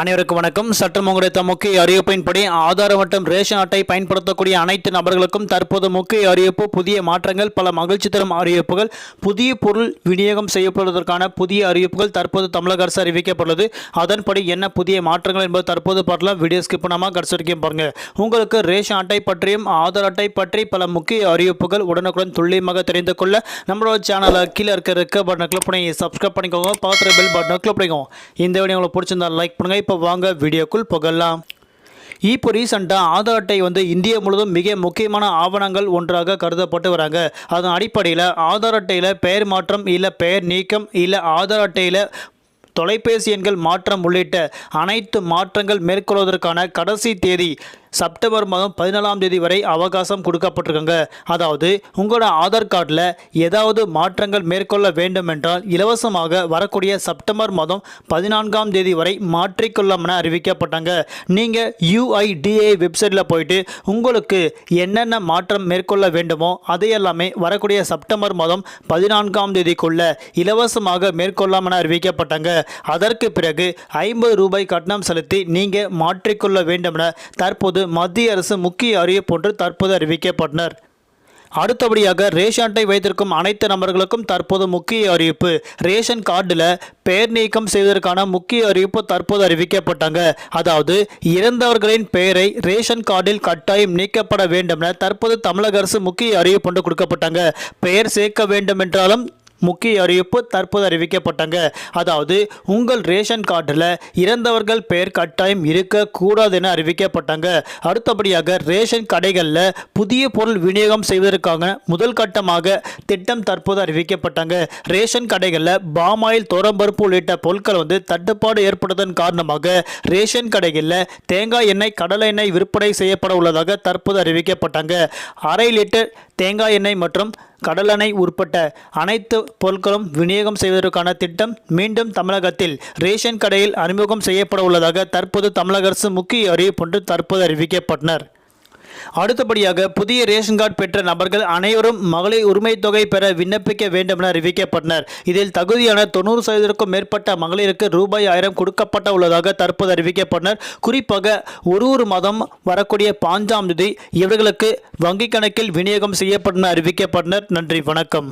அனைவருக்கும் வணக்கம். சட்டம் கிடைத்த முக்கிய அறிவிப்பின்படி ஆதார் மற்றும் ரேஷன் அட்டை பயன்படுத்தக்கூடிய அனைத்து நபர்களுக்கும் தற்போது முக்கிய அறிவிப்பு, புதிய மாற்றங்கள், பல மகிழ்ச்சி தரும் அறிவிப்புகள், புதிய பொருள் விநியோகம் செய்யப்படுவதற்கான புதிய அறிவிப்புகள் தற்போது தமிழக அரசு அறிவிக்கப்பட்டுள்ளது. அதன்படி என்ன புதிய மாற்றங்கள் என்பது தற்போது பார்க்கலாம். வீடியோ ஸ்கிப் பண்ணாமல் கடைசி வரைக்கும் பாருங்க. உங்களுக்கு ரேஷன் அட்டை பற்றியும் ஆதார் அட்டை பற்றி பல முக்கிய அறிவிப்புகள் உடனுக்குடன் துல்லியமாக தெரிந்து கொள்ள நம்மளோட சேனலை கீழே இருக்க பட்டனை கிளிக் பண்ணி சப்ஸ்கிரைப் பண்ணிக்கோங்க. பக்கத்தில் பெல் பட்டனை கிளிக் பண்ணிக்கோங்க. இந்த வீடியோ உங்களுக்கு பிடிச்சிருந்தா லைக் பண்ணுங்க. இப்போ வாங்க வீடியோக்குள் போகலாம். இப்போ ரீசெண்டாக ஆதார் அட்டை இந்தியா முழுவதும் மிக முக்கியமான ஆவணங்கள் ஒன்றாக கருதப்பட்டு வராங்க. அதன் அடிப்படையில் ஆதார் அட்டையில் பெயர் மாற்றம் இல்லை பெயர் நீக்கம் இல்லை ஆதார் அட்டையில் தொலைபேசி எண்கள் மாற்றம் உள்ளிட்ட அனைத்து மாற்றங்கள் மேற்கொள்வதற்கான கடைசி தேதி செப்டம்பர் மாதம் 14ஆம் தேதி வரை அவகாசம் கொடுக்கப்பட்டிருக்காங்க. அதாவது உங்களோட ஆதார் கார்டில் ஏதாவது மாற்றங்கள் மேற்கொள்ள வேண்டும் என்றால் இலவசமாக வரக்கூடிய செப்டம்பர் மாதம் 14ஆம் தேதி வரை மாற்றிக்கொள்ளலாம் என அறிவிக்கப்பட்டாங்க. நீங்கள் UIDAI வெப்சைட்டில் போயிட்டு உங்களுக்கு என்னென்ன மாற்றம் மேற்கொள்ள வேண்டுமோ அதையெல்லாமே வரக்கூடிய செப்டம்பர் மாதம் 14ஆம் தேதிக்குள்ள இலவசமாக மேற்கொள்ளலாம் என அறிவிக்கப்பட்டாங்க. அதற்கு பிறகு ரூபாய் 50 கட்டணம் செலுத்தி நீங்கள் மாற்றிக்கொள்ள வேண்டும் என தற்போது மத்திய அரசு முக்கிய அறிவிப்பு ஒன்று தற்போது அறிவிக்கப்பட்டனர். அடுத்தபடியாக ரேஷன் அட்டை வைத்திருக்கும் அனைத்து நபர்களுக்கும் தற்போது முக்கிய அறிவிப்பு. ரேஷன் கார்டில் பெயர் நீக்கம் செய்வதற்கான முக்கிய அறிவிப்பு தற்போது அறிவிக்கப்பட்டாங்க. அதாவது இறந்தவர்களின் பெயரை ரேஷன் கார்டில் கட்டாயம் நீக்கப்பட வேண்டும் என தற்போது தமிழக அரசு முக்கிய அறிவிப்பு ஒன்று கொடுக்கப்பட்டாங்க. பெயர் சேர்க்க வேண்டும் என்றாலும் முக்கிய அறிவிப்பு தற்போது அறிவிக்கப்பட்டாங்க. அதாவது உங்கள் ரேஷன் கார்டில் இறந்தவர்கள் பெயர் கட்டாயம் இருக்கக்கூடாது என அறிவிக்கப்பட்டாங்க. அடுத்தபடியாக ரேஷன் கடைகளில் புதிய பொருள் விநியோகம் செய்வதற்கான முதல் கட்டமாக திட்டம் தற்போது அறிவிக்கப்பட்டாங்க. ரேஷன் கடைகளில் பாமாயில், தோரம்பருப்பு உள்ளிட்ட பொருட்கள் தட்டுப்பாடு ஏற்படுவதன் காரணமாக ரேஷன் கடைகளில் தேங்காய் எண்ணெய், கடலை எண்ணெய் விற்பனை செய்யப்பட உள்ளதாக தற்போது அறிவிக்கப்பட்டாங்க. 1/2 லிட்டர் தேங்காய் எண்ணெய் மற்றும் கடலெண்ணெய் உட்பட்ட அனைத்து பொருட்களும் விநியோகம் செய்வதற்கான திட்டம் மீண்டும் தமிழகத்தில் ரேஷன் கடையில் அறிமுகம் செய்யப்பட உள்ளதாக தற்போது தமிழக அரசு முக்கிய அறிவிப்பு ஒன்று தற்போது அறிவிக்கப்பட்டனர். அடுத்தபடியாக புதிய ரேஷன் கார்டு பெற்ற நபர்கள் அனைவரும் மகளிர் உரிமை தொகை பெற விண்ணப்பிக்க வேண்டும் என அறிவிக்கப்பட்டனர். இதில் தகுதியான 90% மேற்பட்ட மகளிருக்கு ரூபாய் 1000 கொடுக்கப்பட உள்ளதாக தற்போது அறிவிக்கப்பட்டனர். குறிப்பாக ஒரு மாதம் வரக்கூடிய 5ஆம் தேதி இவர்களுக்கு வங்கிக் கணக்கில் விநியோகம் செய்யப்படும் அறிவிக்கப்பட்டனர். நன்றி, வணக்கம்.